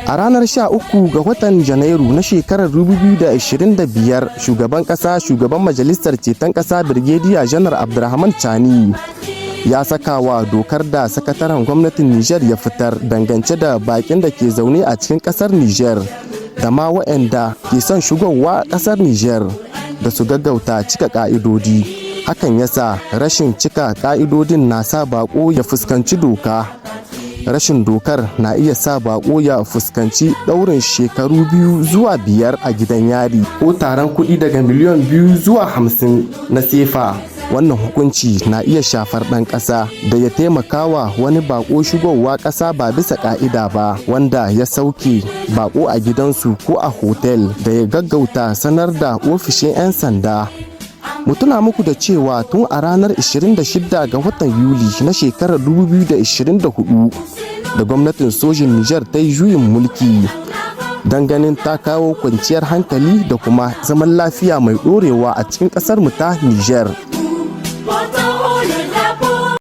A ranar 13 ga watan Janairu na shekarar 2025, shugaban ƙasa, shugaban majalisar ceton ƙasa Birgediya Janar Abdurrahman Chani ya saka wa dokar da sakataren gwamnatin Nijar ya fitar dangance da bakin da ke zaune a cikin ƙasar Nijar da ma waɗanda ke son shigowa ƙasar Nijar da su gaggauta cika ƙa'idodi. Hakan yasa rashin cika ƙa'idodin na sa bako ya fuskanci doka. Rashin dokar na iya sa bako ya fuskanci ɗaurin shekaru 2 zuwa 5 a gidan yari ko taron kuɗi daga miliyan 2 zuwa 50 na sefa. Wannan hukunci na iya shafar ɗan ƙasa da ya taimakawa wani bako shigowa ƙasa ba bisa ƙa'ida ba, wanda ya sauke bako a gidansu ko a hotel, da ya gaggauta sanar da ofishin 'yan sanda. Mu tuna muku da cewa tun a ranar 26 ga watan Yuli na shekarar 2024 da gwamnatin sojin Nijar ta yi juyin mulki don ganin ta kawo kwanciyar hankali da kuma zaman lafiya mai ɗorewa a cikin ƙasar mu ta Nijar.